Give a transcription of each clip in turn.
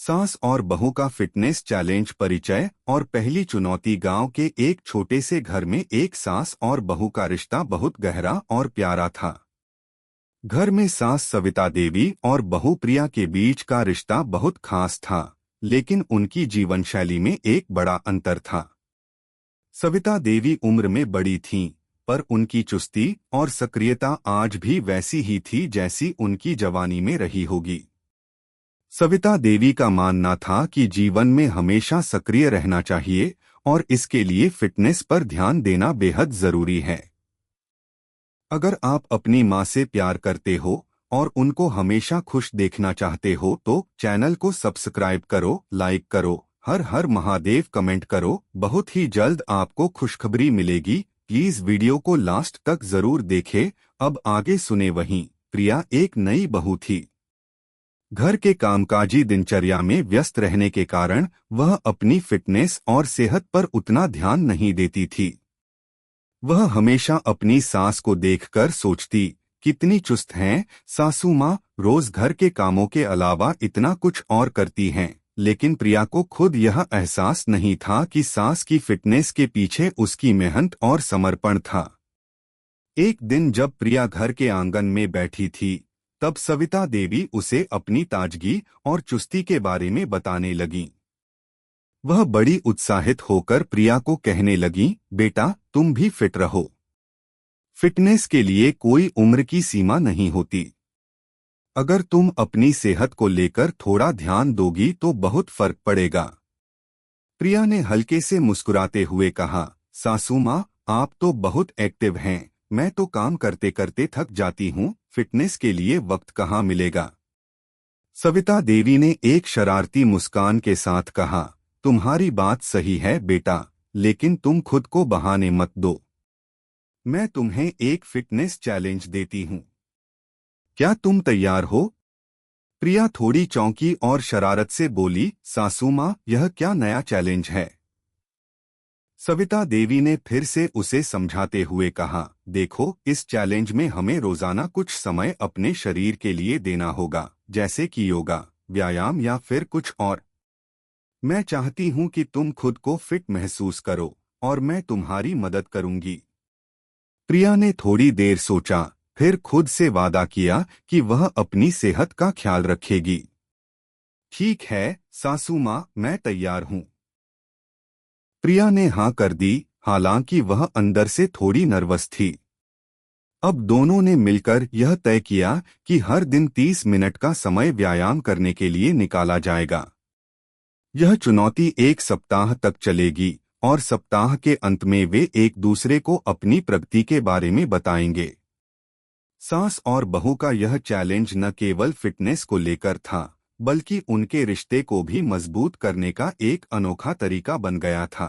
सास और बहू का फिटनेस चैलेंज परिचय और पहली चुनौती। गांव के एक छोटे से घर में एक सास और बहू का रिश्ता बहुत गहरा और प्यारा था। घर में सास सविता देवी और बहू प्रिया के बीच का रिश्ता बहुत खास था, लेकिन उनकी जीवन शैली में एक बड़ा अंतर था। सविता देवी उम्र में बड़ी थीं, पर उनकी चुस्ती और सक्रियता आज भी वैसी ही थी जैसी उनकी जवानी में रही होगी। सविता देवी का मानना था कि जीवन में हमेशा सक्रिय रहना चाहिए और इसके लिए फिटनेस पर ध्यान देना बेहद जरूरी है। अगर आप अपनी मां से प्यार करते हो और उनको हमेशा खुश देखना चाहते हो तो चैनल को सब्सक्राइब करो, लाइक करो, हर हर महादेव कमेंट करो। बहुत ही जल्द आपको खुशखबरी मिलेगी। प्लीज वीडियो को लास्ट तक जरूर देखें। अब आगे सुने। वहीं प्रिया एक नई बहू थी। घर के कामकाजी दिनचर्या में व्यस्त रहने के कारण वह अपनी फिटनेस और सेहत पर उतना ध्यान नहीं देती थी। वह हमेशा अपनी सास को देखकर सोचती, कितनी चुस्त हैं सासू माँ, रोज घर के कामों के अलावा इतना कुछ और करती हैं। लेकिन प्रिया को खुद यह एहसास नहीं था कि सास की फिटनेस के पीछे उसकी मेहनत और समर्पण था। एक दिन जब प्रिया घर के आंगन में बैठी थी, तब सविता देवी उसे अपनी ताजगी और चुस्ती के बारे में बताने लगीं। वह बड़ी उत्साहित होकर प्रिया को कहने लगीं, बेटा तुम भी फिट रहो। फिटनेस के लिए कोई उम्र की सीमा नहीं होती। अगर तुम अपनी सेहत को लेकर थोड़ा ध्यान दोगी तो बहुत फर्क पड़ेगा। प्रिया ने हल्के से मुस्कुराते हुए कहा, सासू माँ आप तो बहुत एक्टिव हैं, मैं तो काम करते करते थक जाती हूँ, फिटनेस के लिए वक्त कहाँ मिलेगा। सविता देवी ने एक शरारती मुस्कान के साथ कहा, तुम्हारी बात सही है बेटा, लेकिन तुम खुद को बहाने मत दो। मैं तुम्हें एक फिटनेस चैलेंज देती हूँ। क्या तुम तैयार हो? प्रिया थोड़ी चौंकी और शरारत से बोली, सासू माँ यह क्या नया चैलेंज है? सविता देवी ने फिर से उसे समझाते हुए कहा, देखो इस चैलेंज में हमें रोजाना कुछ समय अपने शरीर के लिए देना होगा, जैसे कि योगा, व्यायाम या फिर कुछ और। मैं चाहती हूं कि तुम खुद को फिट महसूस करो और मैं तुम्हारी मदद करूंगी। प्रिया ने थोड़ी देर सोचा, फिर खुद से वादा किया कि वह अपनी सेहत का ख्याल रखेगी। ठीक है सासू माँ, मैं तैयार हूँ। प्रिया ने हाँ कर दी, हालांकि वह अंदर से थोड़ी नर्वस थी। अब दोनों ने मिलकर यह तय किया कि हर दिन 30 मिनट का समय व्यायाम करने के लिए निकाला जाएगा। यह चुनौती एक सप्ताह तक चलेगी और सप्ताह के अंत में वे एक दूसरे को अपनी प्रगति के बारे में बताएंगे। सास और बहू का यह चैलेंज न केवल फिटनेस को लेकर था, बल्कि उनके रिश्ते को भी मजबूत करने का एक अनोखा तरीका बन गया था।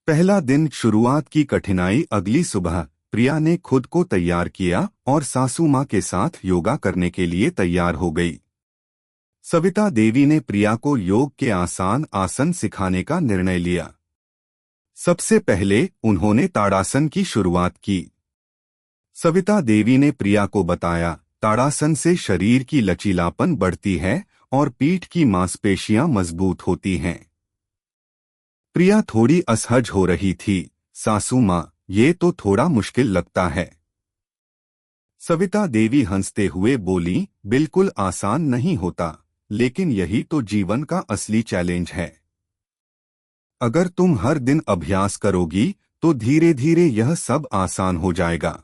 पहला दिन शुरुआत की कठिनाई। अगली सुबह प्रिया ने खुद को तैयार किया और सासू माँ के साथ योगा करने के लिए तैयार हो गई। सविता देवी ने प्रिया को योग के आसान आसन सिखाने का निर्णय लिया। सबसे पहले उन्होंने ताड़ासन की शुरुआत की। सविता देवी ने प्रिया को बताया, ताड़ासन से शरीर की लचीलापन बढ़ती है और पीठ की मांसपेशियां मजबूत होती हैं। प्रिया थोड़ी असहज हो रही थी, सासू माँ ये तो थोड़ा मुश्किल लगता है। सविता देवी हंसते हुए बोली, बिल्कुल आसान नहीं होता, लेकिन यही तो जीवन का असली चैलेंज है। अगर तुम हर दिन अभ्यास करोगी तो धीरे धीरे यह सब आसान हो जाएगा।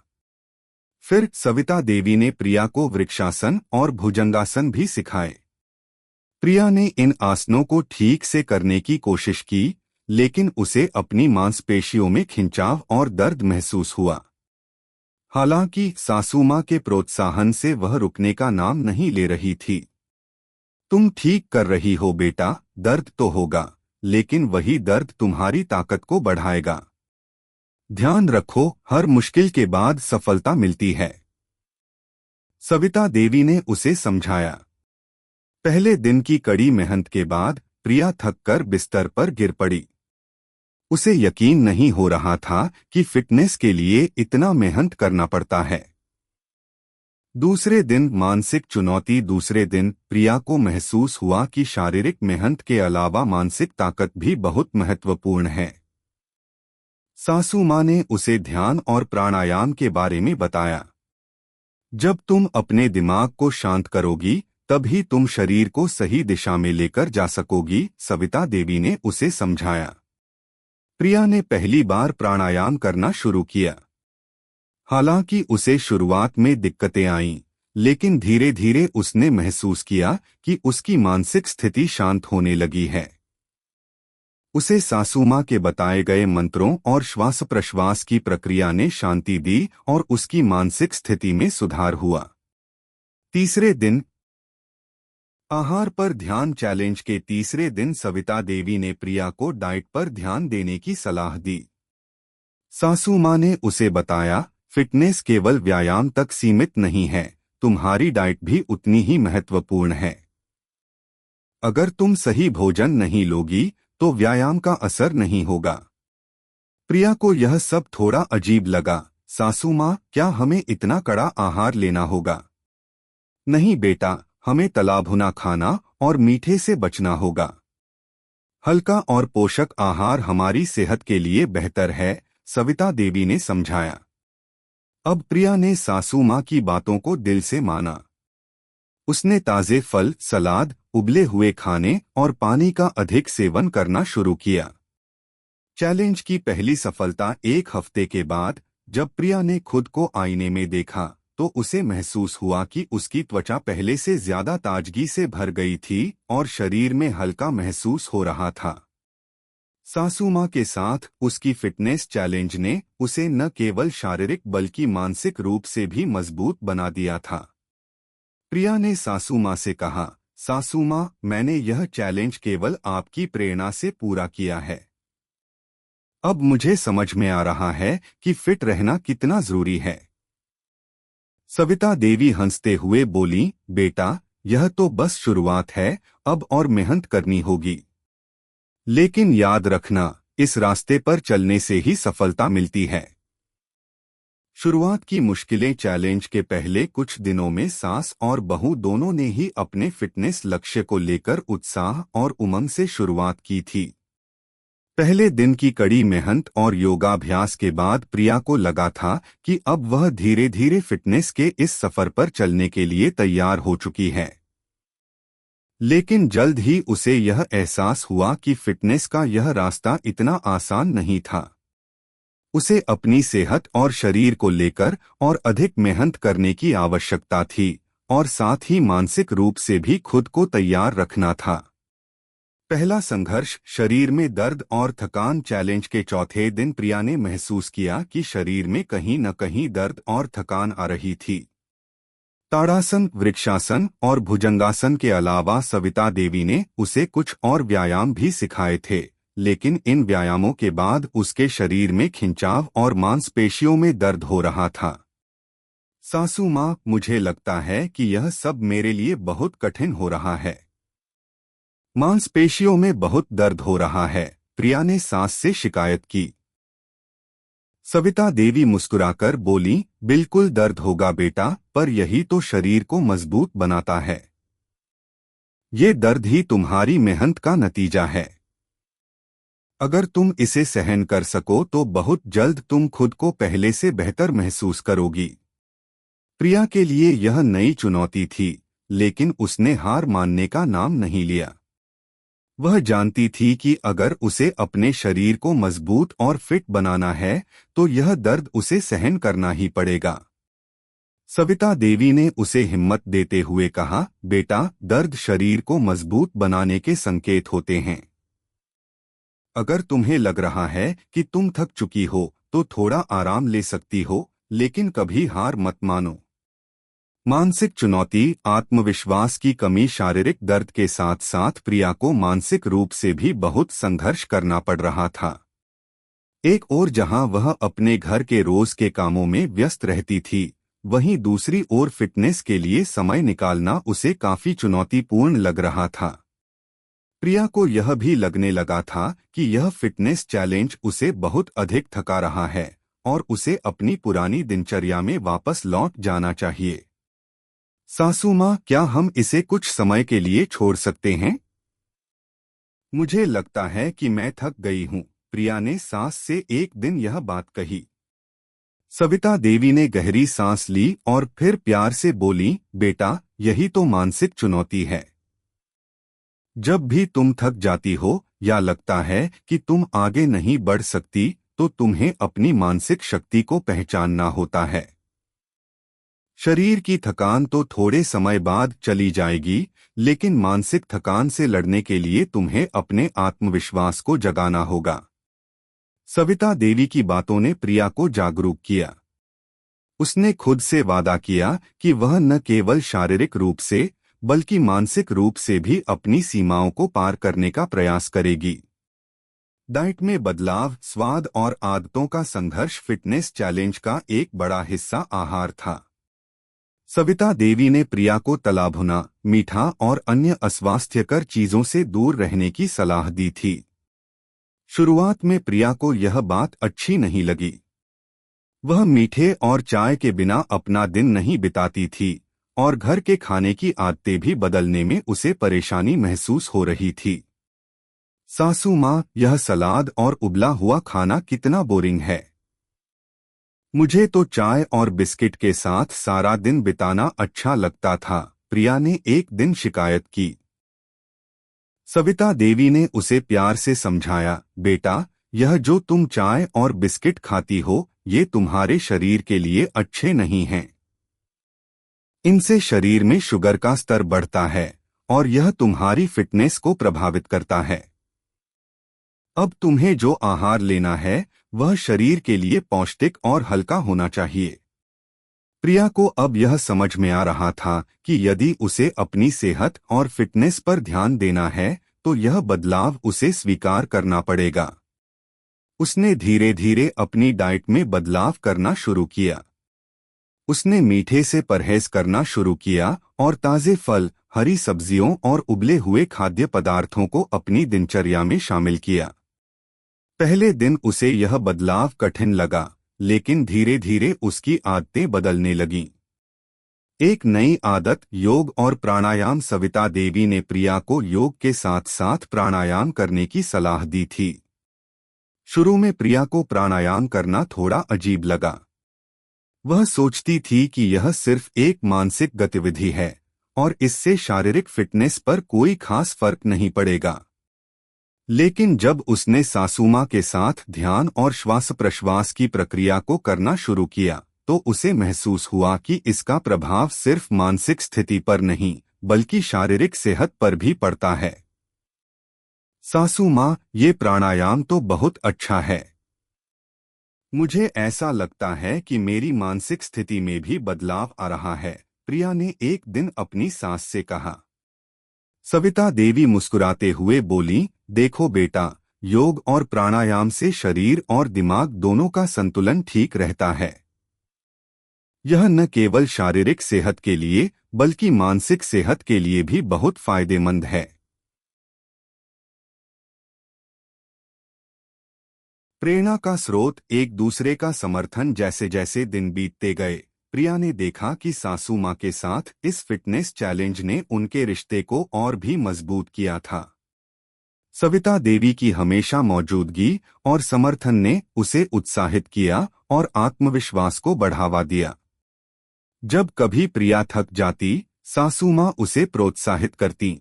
फिर सविता देवी ने प्रिया को वृक्षासन और भुजंगासन भी सिखाए। प्रिया ने इन आसनों को ठीक से करने की कोशिश की, लेकिन उसे अपनी मांसपेशियों में खिंचाव और दर्द महसूस हुआ। हालांकि सासू माँ के प्रोत्साहन से वह रुकने का नाम नहीं ले रही थी। तुम ठीक कर रही हो बेटा, दर्द तो होगा, लेकिन वही दर्द तुम्हारी ताकत को बढ़ाएगा। ध्यान रखो, हर मुश्किल के बाद सफलता मिलती है। सविता देवी ने उसे समझाया। पहले दिन की कड़ी मेहनत के बाद प्रिया थककर बिस्तर पर गिर पड़ी। उसे यकीन नहीं हो रहा था कि फिटनेस के लिए इतना मेहनत करना पड़ता है। दूसरे दिन मानसिक चुनौती। दूसरे दिन प्रिया को महसूस हुआ कि शारीरिक मेहनत के अलावा मानसिक ताकत भी बहुत महत्वपूर्ण है। सासू माँ ने उसे ध्यान और प्राणायाम के बारे में बताया। जब तुम अपने दिमाग को शांत करोगी तभी तुम शरीर को सही दिशा में लेकर जा सकोगी, सविता देवी ने उसे समझाया। प्रिया ने पहली बार प्राणायाम करना शुरू किया। हालांकि उसे शुरुआत में दिक्कतें आईं, लेकिन धीरे धीरे उसने महसूस किया कि उसकी मानसिक स्थिति शांत होने लगी है। उसे सासू माँ के बताए गए मंत्रों और श्वास प्रश्वास की प्रक्रिया ने शांति दी और उसकी मानसिक स्थिति में सुधार हुआ। तीसरे दिन आहार पर ध्यान चैलेंज के तीसरे दिन सविता देवी ने प्रिया को डाइट पर ध्यान देने की सलाह दी। सासू माँ ने उसे बताया, फिटनेस केवल व्यायाम तक सीमित नहीं है, तुम्हारी डाइट भी उतनी ही महत्वपूर्ण है। अगर तुम सही भोजन नहीं लोगी तो व्यायाम का असर नहीं होगा। प्रिया को यह सब थोड़ा अजीब लगा। सासू माँ, क्या हमें इतना कड़ा आहार लेना होगा? नहीं बेटा, हमें तला भुना खाना और मीठे से बचना होगा। हल्का और पोषक आहार हमारी सेहत के लिए बेहतर है, सविता देवी ने समझाया। अब प्रिया ने सासू माँ की बातों को दिल से माना। उसने ताजे फल, सलाद, उबले हुए खाने और पानी का अधिक सेवन करना शुरू किया। चैलेंज की पहली सफलता एक हफ्ते के बाद जब प्रिया ने खुद को आईने में देखा तो उसे महसूस हुआ कि उसकी त्वचा पहले से ज्यादा ताजगी से भर गई थी और शरीर में हल्का महसूस हो रहा था। सासू माँ के साथ उसकी फिटनेस चैलेंज ने उसे न केवल शारीरिक बल्कि मानसिक रूप से भी मजबूत बना दिया था। प्रिया ने सासू माँ से कहा, सासू माँ, मैंने यह चैलेंज केवल आपकी प्रेरणा से पूरा किया है। अब मुझे समझ में आ रहा है कि फिट रहना कितना जरूरी है। सविता देवी हंसते हुए बोली, बेटा, यह तो बस शुरुआत है, अब और मेहनत करनी होगी। लेकिन याद रखना, इस रास्ते पर चलने से ही सफलता मिलती है। शुरुआत की मुश्किलें। चैलेंज के पहले कुछ दिनों में सास और बहू दोनों ने ही अपने फिटनेस लक्ष्य को लेकर उत्साह और उमंग से शुरुआत की थी। पहले दिन की कड़ी मेहनत और योगाभ्यास के बाद प्रिया को लगा था कि अब वह धीरे धीरे फिटनेस के इस सफर पर चलने के लिए तैयार हो चुकी है। लेकिन जल्द ही उसे यह एहसास हुआ कि फिटनेस का यह रास्ता इतना आसान नहीं था। उसे अपनी सेहत और शरीर को लेकर और अधिक मेहनत करने की आवश्यकता थी और साथ ही मानसिक रूप से भी खुद को तैयार रखना था। पहला संघर्ष, शरीर में दर्द और थकान। चैलेंज के चौथे दिन प्रिया ने महसूस किया कि शरीर में कहीं न कहीं दर्द और थकान आ रही थी। ताड़ासन, वृक्षासन और भुजंगासन के अलावा सविता देवी ने उसे कुछ और व्यायाम भी सिखाए थे, लेकिन इन व्यायामों के बाद उसके शरीर में खिंचाव और मांसपेशियों में दर्द हो रहा था। सासू माँ, मुझे लगता है कि यह सब मेरे लिए बहुत कठिन हो रहा है। मांसपेशियों में बहुत दर्द हो रहा है, प्रिया ने सास से शिकायत की। सविता देवी मुस्कुराकर बोली, बिल्कुल दर्द होगा बेटा, पर यही तो शरीर को मजबूत बनाता है। ये दर्द ही तुम्हारी मेहनत का नतीजा है। अगर तुम इसे सहन कर सको तो बहुत जल्द तुम खुद को पहले से बेहतर महसूस करोगी। प्रिया के लिए यह नई चुनौती थी, लेकिन उसने हार मानने का नाम नहीं लिया। वह जानती थी कि अगर उसे अपने शरीर को मजबूत और फिट बनाना है तो यह दर्द उसे सहन करना ही पड़ेगा। सविता देवी ने उसे हिम्मत देते हुए कहा, बेटा, दर्द शरीर को मजबूत बनाने के संकेत होते हैं। अगर तुम्हें लग रहा है कि तुम थक चुकी हो तो थोड़ा आराम ले सकती हो, लेकिन कभी हार मत मानो। मानसिक चुनौती, आत्मविश्वास की कमी। शारीरिक दर्द के साथ साथ प्रिया को मानसिक रूप से भी बहुत संघर्ष करना पड़ रहा था। एक ओर जहां वह अपने घर के रोज के कामों में व्यस्त रहती थी, वहीं दूसरी ओर फिटनेस के लिए समय निकालना उसे काफी चुनौतीपूर्ण लग रहा था। प्रिया को यह भी लगने लगा था कि यह फिटनेस चैलेंज उसे बहुत अधिक थका रहा है और उसे अपनी पुरानी दिनचर्या में वापस लौट जाना चाहिए। सासू माँ, क्या हम इसे कुछ समय के लिए छोड़ सकते हैं? मुझे लगता है कि मैं थक गई हूँ, प्रिया ने सास से एक दिन यह बात कही। सविता देवी ने गहरी सांस ली और फिर प्यार से बोली, बेटा, यही तो मानसिक चुनौती है। जब भी तुम थक जाती हो या लगता है कि तुम आगे नहीं बढ़ सकती, तो तुम्हें अपनी मानसिक शक्ति को पहचानना होता है। शरीर की थकान तो थोड़े समय बाद चली जाएगी, लेकिन मानसिक थकान से लड़ने के लिए तुम्हें अपने आत्मविश्वास को जगाना होगा। सविता देवी की बातों ने प्रिया को जागरूक किया। उसने खुद से वादा किया कि वह न केवल शारीरिक रूप से बल्कि मानसिक रूप से भी अपनी सीमाओं को पार करने का प्रयास करेगी। डाइट में बदलाव, स्वाद और आदतों का संघर्ष फिटनेस चैलेंज का एक बड़ा हिस्सा आहार था। सविता देवी ने प्रिया को तला भुना, मीठा और अन्य अस्वास्थ्यकर चीजों से दूर रहने की सलाह दी थी। शुरुआत में प्रिया को यह बात अच्छी नहीं लगी। वह मीठे और चाय के बिना अपना दिन नहीं बिताती थी और घर के खाने की आदतें भी बदलने में उसे परेशानी महसूस हो रही थी। सासू माँ, यह सलाद और उबला हुआ खाना कितना बोरिंग है। मुझे तो चाय और बिस्किट के साथ सारा दिन बिताना अच्छा लगता था, प्रिया ने एक दिन शिकायत की। सविता देवी ने उसे प्यार से समझाया, बेटा, यह जो तुम चाय और बिस्किट खाती हो, ये तुम्हारे शरीर के लिए अच्छे नहीं हैं। इनसे शरीर में शुगर का स्तर बढ़ता है और यह तुम्हारी फिटनेस को प्रभावित करता है। अब तुम्हें जो आहार लेना है वह शरीर के लिए पौष्टिक और हल्का होना चाहिए। प्रिया को अब यह समझ में आ रहा था कि यदि उसे अपनी सेहत और फिटनेस पर ध्यान देना है तो यह बदलाव उसे स्वीकार करना पड़ेगा। उसने धीरे धीरे अपनी डाइट में बदलाव करना शुरू किया। उसने मीठे से परहेज करना शुरू किया और ताज़े फल, हरी सब्जियों और उबले हुए खाद्य पदार्थों को अपनी दिनचर्या में शामिल किया। पहले दिन उसे यह बदलाव कठिन लगा, लेकिन धीरे धीरे उसकी आदतें बदलने लगीं। एक नई आदत, योग और प्राणायाम। सविता देवी ने प्रिया को योग के साथ साथ प्राणायाम करने की सलाह दी थी। शुरू में प्रिया को प्राणायाम करना थोड़ा अजीब लगा। वह सोचती थी कि यह सिर्फ एक मानसिक गतिविधि है और इससे शारीरिक फिटनेस पर कोई खास फर्क नहीं पड़ेगा। लेकिन जब उसने सासू माँ के साथ ध्यान और श्वास प्रश्वास की प्रक्रिया को करना शुरू किया, तो उसे महसूस हुआ कि इसका प्रभाव सिर्फ मानसिक स्थिति पर नहीं बल्कि शारीरिक सेहत पर भी पड़ता है। सासू माँ, ये प्राणायाम तो बहुत अच्छा है। मुझे ऐसा लगता है कि मेरी मानसिक स्थिति में भी बदलाव आ रहा है, प्रिया ने एक दिन अपनी सास से कहा। सविता देवी मुस्कुराते हुए बोली, देखो बेटा, योग और प्राणायाम से शरीर और दिमाग दोनों का संतुलन ठीक रहता है। यह न केवल शारीरिक सेहत के लिए बल्कि मानसिक सेहत के लिए भी बहुत फायदेमंद है। प्रेरणा का स्रोत, एक दूसरे का समर्थन। जैसे जैसे दिन बीतते गए, प्रिया ने देखा कि सासू माँ के साथ इस फिटनेस चैलेंज ने उनके रिश्ते को और भी मजबूत किया था। सविता देवी की हमेशा मौजूदगी और समर्थन ने उसे उत्साहित किया और आत्मविश्वास को बढ़ावा दिया। जब कभी प्रिया थक जाती, सासू माँ उसे प्रोत्साहित करती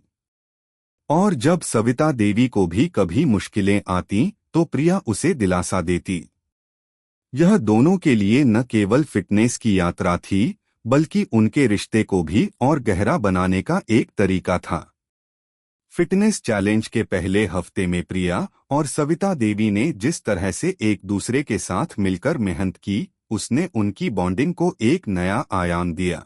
और जब सविता देवी को भी कभी मुश्किलें आती तो प्रिया उसे दिलासा देती। यह दोनों के लिए न केवल फिटनेस की यात्रा थी बल्कि उनके रिश्ते को भी और गहरा बनाने का एक तरीका था। फिटनेस चैलेंज के पहले हफ्ते में प्रिया और सविता देवी ने जिस तरह से एक दूसरे के साथ मिलकर मेहनत की, उसने उनकी बॉन्डिंग को एक नया आयाम दिया।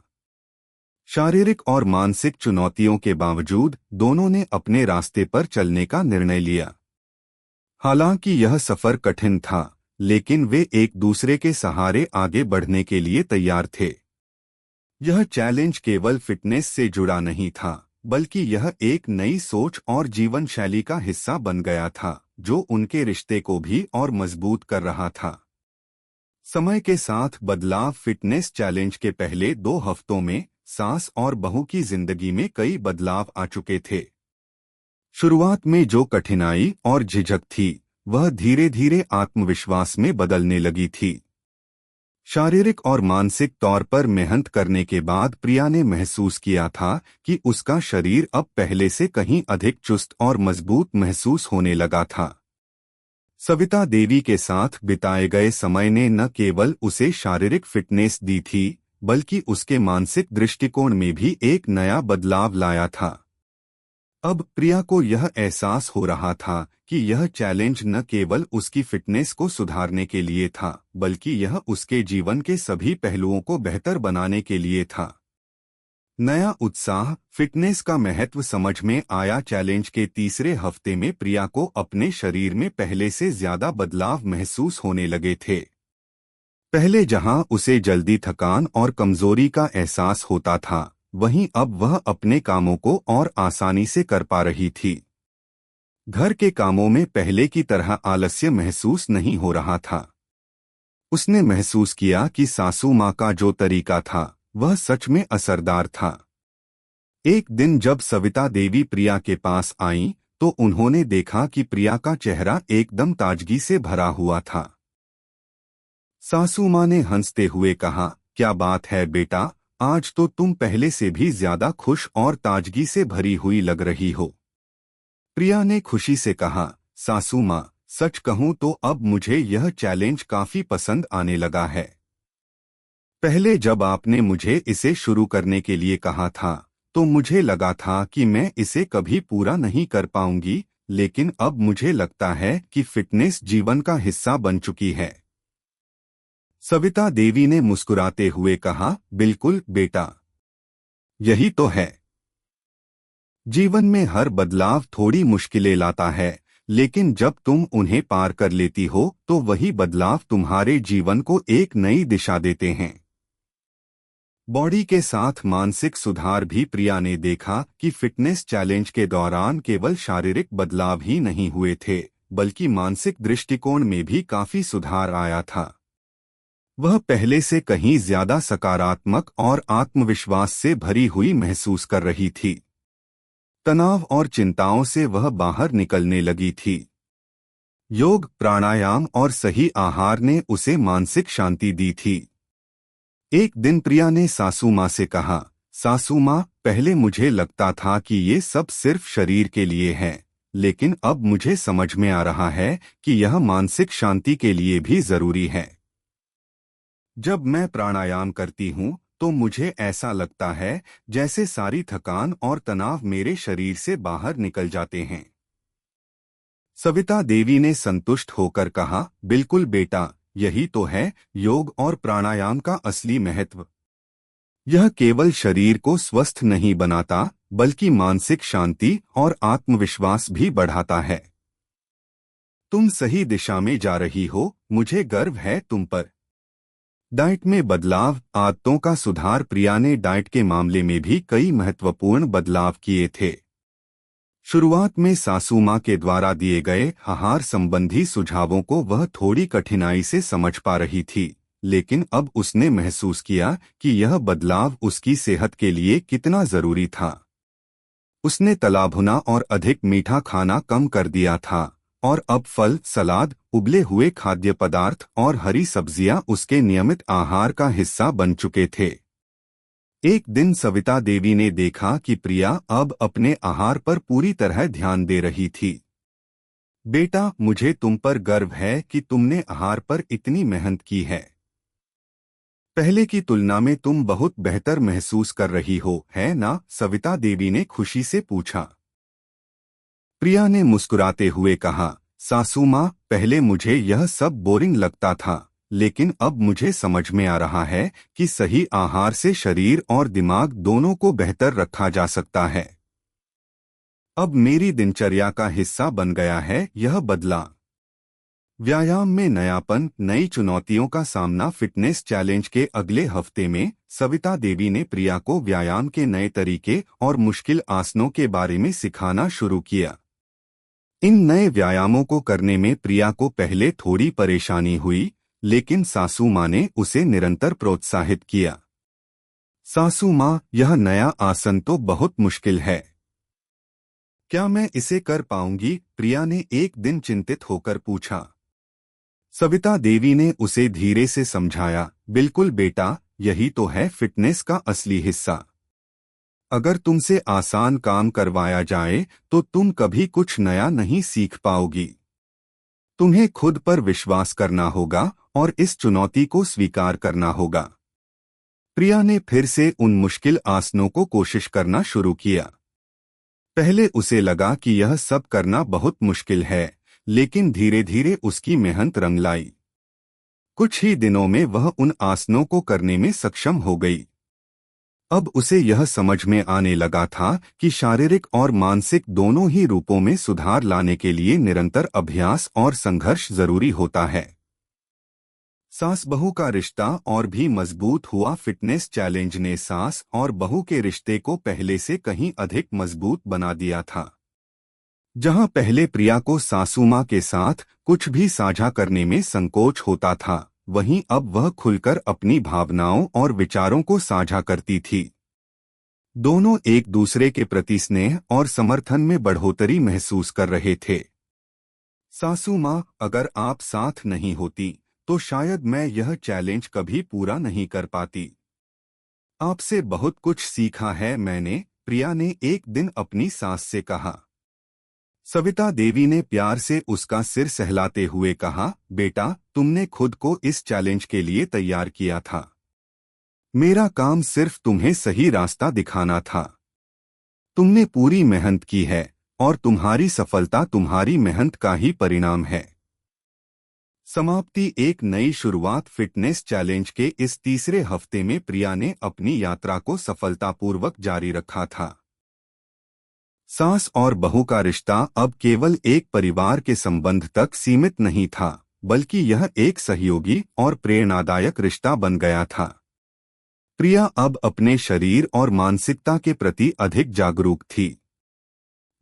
शारीरिक और मानसिक चुनौतियों के बावजूद दोनों ने अपने रास्ते पर चलने का निर्णय लिया। हालांकि यह सफर कठिन था, लेकिन वे एक दूसरे के सहारे आगे बढ़ने के लिए तैयार थे। यह चैलेंज केवल फिटनेस से जुड़ा नहीं था, बल्कि यह एक नई सोच और जीवन शैली का हिस्सा बन गया था, जो उनके रिश्ते को भी और मजबूत कर रहा था। समय के साथ बदलाव। फिटनेस चैलेंज के पहले 2 हफ्तों में सास और बहू की जिंदगी में कई बदलाव आ चुके थे। शुरुआत में जो कठिनाई और झिझक थी, वह धीरे धीरे आत्मविश्वास में बदलने लगी थी। शारीरिक और मानसिक तौर पर मेहनत करने के बाद प्रिया ने महसूस किया था कि उसका शरीर अब पहले से कहीं अधिक चुस्त और मजबूत महसूस होने लगा था। सविता देवी के साथ बिताए गए समय ने न केवल उसे शारीरिक फिटनेस दी थी, बल्कि उसके मानसिक दृष्टिकोण में भी एक नया बदलाव लाया था। अब प्रिया को यह एहसास हो रहा था कि यह चैलेंज न केवल उसकी फिटनेस को सुधारने के लिए था, बल्कि यह उसके जीवन के सभी पहलुओं को बेहतर बनाने के लिए था। नया उत्साह, फिटनेस का महत्व समझ में आया। चैलेंज के तीसरे हफ्ते में प्रिया को अपने शरीर में पहले से ज्यादा बदलाव महसूस होने लगे थे। पहले जहां उसे जल्दी थकान और कमजोरी का एहसास होता था, वहीं अब वह अपने कामों को और आसानी से कर पा रही थी। घर के कामों में पहले की तरह आलस्य महसूस नहीं हो रहा था। उसने महसूस किया कि सासू माँ का जो तरीका था, वह सच में असरदार था। एक दिन जब सविता देवी प्रिया के पास आईं, तो उन्होंने देखा कि प्रिया का चेहरा एकदम ताजगी से भरा हुआ था। सासू माँ ने हंसते हुए कहा, क्या बात है बेटा, आज तो तुम पहले से भी ज्यादा खुश और ताजगी से भरी हुई लग रही हो। प्रिया ने खुशी से कहा, सासू माँ, सच कहूं तो अब मुझे यह चैलेंज काफी पसंद आने लगा है। पहले जब आपने मुझे इसे शुरू करने के लिए कहा था, तो मुझे लगा था कि मैं इसे कभी पूरा नहीं कर पाऊंगी, लेकिन अब मुझे लगता है कि फिटनेस जीवन का हिस्सा बन चुकी है। सविता देवी ने मुस्कुराते हुए कहा, बिल्कुल बेटा, यही तो है। जीवन में हर बदलाव थोड़ी मुश्किलें लाता है, लेकिन जब तुम उन्हें पार कर लेती हो तो वही बदलाव तुम्हारे जीवन को एक नई दिशा देते हैं। बॉडी के साथ मानसिक सुधार भी। प्रिया ने देखा कि फिटनेस चैलेंज के दौरान केवल शारीरिक बदलाव ही नहीं हुए थे, बल्कि मानसिक दृष्टिकोण में भी काफी सुधार आया था। वह पहले से कहीं ज्यादा सकारात्मक और आत्मविश्वास से भरी हुई महसूस कर रही थी। तनाव और चिंताओं से वह बाहर निकलने लगी थी। योग, प्राणायाम और सही आहार ने उसे मानसिक शांति दी थी। एक दिन प्रिया ने सासू माँ से कहा, सासू माँ, पहले मुझे लगता था कि ये सब सिर्फ शरीर के लिए है, लेकिन अब मुझे समझ में आ रहा है कि यह मानसिक शांति के लिए भी जरूरी है। जब मैं प्राणायाम करती हूँ तो मुझे ऐसा लगता है जैसे सारी थकान और तनाव मेरे शरीर से बाहर निकल जाते हैं। सविता देवी ने संतुष्ट होकर कहा, बिल्कुल बेटा, यही तो है योग और प्राणायाम का असली महत्व। यह केवल शरीर को स्वस्थ नहीं बनाता, बल्कि मानसिक शांति और आत्मविश्वास भी बढ़ाता है। तुम सही दिशा में जा रही हो, मुझे गर्व है तुम पर। डाइट में बदलाव, आदतों का सुधार। प्रिया ने डाइट के मामले में भी कई महत्वपूर्ण बदलाव किए थे। शुरुआत में सासू माँ के द्वारा दिए गए आहार संबंधी सुझावों को वह थोड़ी कठिनाई से समझ पा रही थी, लेकिन अब उसने महसूस किया कि यह बदलाव उसकी सेहत के लिए कितना जरूरी था। उसने तला भुना और अधिक मीठा खाना कम कर दिया था, और अब फल, सलाद, उबले हुए खाद्य पदार्थ और हरी सब्जियां उसके नियमित आहार का हिस्सा बन चुके थे। एक दिन सविता देवी ने देखा कि प्रिया अब अपने आहार पर पूरी तरह ध्यान दे रही थी। बेटा, मुझे तुम पर गर्व है कि तुमने आहार पर इतनी मेहनत की है। पहले की तुलना में तुम बहुत बेहतर महसूस कर रही हो, है ना? सविता देवी ने खुशी से पूछा। प्रिया ने मुस्कुराते हुए कहा, सासू माँ, पहले मुझे यह सब बोरिंग लगता था, लेकिन अब मुझे समझ में आ रहा है कि सही आहार से शरीर और दिमाग दोनों को बेहतर रखा जा सकता है। अब मेरी दिनचर्या का हिस्सा बन गया है यह बदलाव। व्यायाम में नयापन, नई चुनौतियों का सामना। फिटनेस चैलेंज के अगले हफ्ते में सविता देवी ने प्रिया को व्यायाम के नए तरीके और मुश्किल आसनों के बारे में सिखाना शुरू किया। इन नए व्यायामों को करने में प्रिया को पहले थोड़ी परेशानी हुई, लेकिन सासू माँ ने उसे निरंतर प्रोत्साहित किया। सासू माँ, यह नया आसन तो बहुत मुश्किल है। क्या मैं इसे कर पाऊंगी? प्रिया ने एक दिन चिंतित होकर पूछा। सविता देवी ने उसे धीरे से समझाया, बिल्कुल बेटा, यही तो है फिटनेस का असली हिस्सा। अगर तुमसे आसान काम करवाया जाए तो तुम कभी कुछ नया नहीं सीख पाओगी। तुम्हें खुद पर विश्वास करना होगा और इस चुनौती को स्वीकार करना होगा। प्रिया ने फिर से उन मुश्किल आसनों को कोशिश करना शुरू किया। पहले उसे लगा कि यह सब करना बहुत मुश्किल है, लेकिन धीरे धीरे उसकी मेहनत रंग लाई। कुछ ही दिनों में वह उन आसनों को करने में सक्षम हो गई। अब उसे यह समझ में आने लगा था कि शारीरिक और मानसिक दोनों ही रूपों में सुधार लाने के लिए निरंतर अभ्यास और संघर्ष जरूरी होता है। सास बहू का रिश्ता और भी मजबूत हुआ। फिटनेस चैलेंज ने सास और बहू के रिश्ते को पहले से कहीं अधिक मजबूत बना दिया था। जहां पहले प्रिया को सासू मां के साथ कुछ भी साझा करने में संकोच होता था, वहीं अब वह खुलकर अपनी भावनाओं और विचारों को साझा करती थी। दोनों एक दूसरे के प्रति स्नेह और समर्थन में बढ़ोतरी महसूस कर रहे थे। सासू माँ, अगर आप साथ नहीं होती तो शायद मैं यह चैलेंज कभी पूरा नहीं कर पाती। आपसे बहुत कुछ सीखा है मैंने, प्रिया ने एक दिन अपनी सास से कहा। सविता देवी ने प्यार से उसका सिर सहलाते हुए कहा, बेटा, तुमने खुद को इस चैलेंज के लिए तैयार किया था। मेरा काम सिर्फ तुम्हें सही रास्ता दिखाना था। तुमने पूरी मेहनत की है और तुम्हारी सफलता तुम्हारी मेहनत का ही परिणाम है। समाप्ति। एक नई शुरुआत। फिटनेस चैलेंज के इस तीसरे हफ्ते में प्रिया ने अपनी यात्रा को सफलतापूर्वक जारी रखा था। सास और बहू का रिश्ता अब केवल एक परिवार के संबंध तक सीमित नहीं था, बल्कि यह एक सहयोगी और प्रेरणादायक रिश्ता बन गया था। प्रिया अब अपने शरीर और मानसिकता के प्रति अधिक जागरूक थी।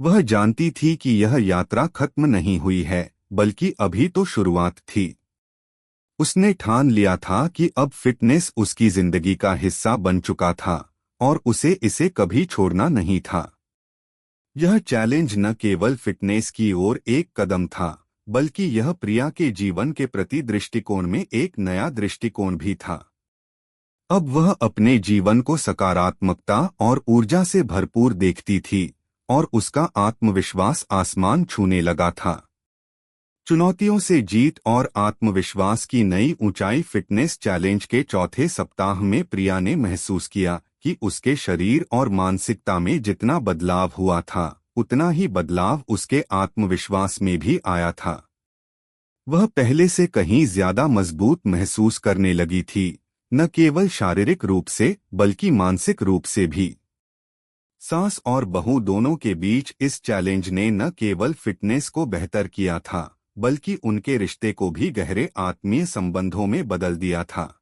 वह जानती थी कि यह यात्रा खत्म नहीं हुई है, बल्कि अभी तो शुरुआत थी। उसने ठान लिया था कि अब फिटनेस उसकी जिंदगी का हिस्सा बन चुका था और उसे इसे कभी छोड़ना नहीं था। यह चैलेंज न केवल फिटनेस की ओर एक कदम था, बल्कि यह प्रिया के जीवन के प्रति दृष्टिकोण में एक नया दृष्टिकोण भी था। अब वह अपने जीवन को सकारात्मकता और ऊर्जा से भरपूर देखती थी और उसका आत्मविश्वास आसमान छूने लगा था। चुनौतियों से जीत और आत्मविश्वास की नई ऊंचाई। फिटनेस चैलेंज के चौथे सप्ताह में प्रिया ने महसूस किया कि उसके शरीर और मानसिकता में जितना बदलाव हुआ था, उतना ही बदलाव उसके आत्मविश्वास में भी आया था। वह पहले से कहीं ज्यादा मजबूत महसूस करने लगी थी, न केवल शारीरिक रूप से बल्कि मानसिक रूप से भी। सास और बहू दोनों के बीच इस चैलेंज ने न केवल फिटनेस को बेहतर किया था, बल्कि उनके रिश्ते को भी गहरे आत्मीय संबंधों में बदल दिया था।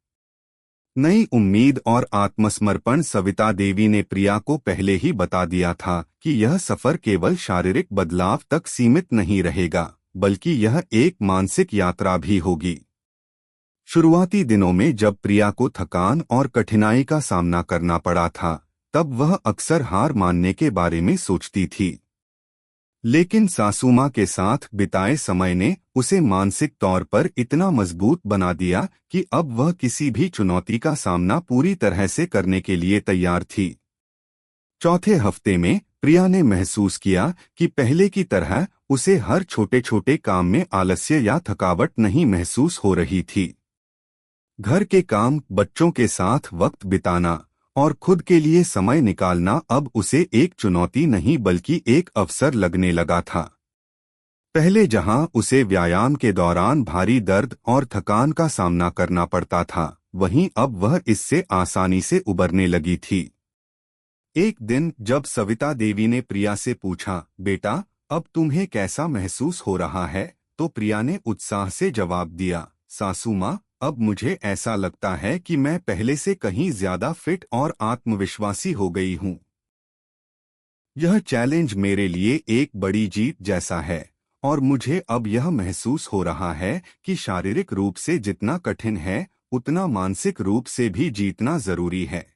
नई उम्मीद और आत्मसमर्पण। सविता देवी ने प्रिया को पहले ही बता दिया था कि यह सफर केवल शारीरिक बदलाव तक सीमित नहीं रहेगा, बल्कि यह एक मानसिक यात्रा भी होगी। शुरुआती दिनों में जब प्रिया को थकान और कठिनाई का सामना करना पड़ा था, तब वह अक्सर हार मानने के बारे में सोचती थी। लेकिन सासू माँ के साथ बिताए समय ने उसे मानसिक तौर पर इतना मजबूत बना दिया कि अब वह किसी भी चुनौती का सामना पूरी तरह से करने के लिए तैयार थी। चौथे हफ्ते में प्रिया ने महसूस किया कि पहले की तरह उसे हर छोटे छोटे काम में आलस्य या थकावट नहीं महसूस हो रही थी। घर के काम, बच्चों के साथ वक्त बिताना और खुद के लिए समय निकालना अब उसे एक चुनौती नहीं बल्कि एक अवसर लगने लगा था। पहले जहां उसे व्यायाम के दौरान भारी दर्द और थकान का सामना करना पड़ता था, वहीं अब वह इससे आसानी से उबरने लगी थी। एक दिन जब सविता देवी ने प्रिया से पूछा, बेटा, अब तुम्हें कैसा महसूस हो रहा है, तो प्रिया ने उत्साह से जवाब दिया, सासू माँ, अब मुझे ऐसा लगता है कि मैं पहले से कहीं ज्यादा फिट और आत्मविश्वासी हो गई हूँ। यह चैलेंज मेरे लिए एक बड़ी जीत जैसा है और मुझे अब यह महसूस हो रहा है कि शारीरिक रूप से जितना कठिन है, उतना मानसिक रूप से भी जीतना जरूरी है।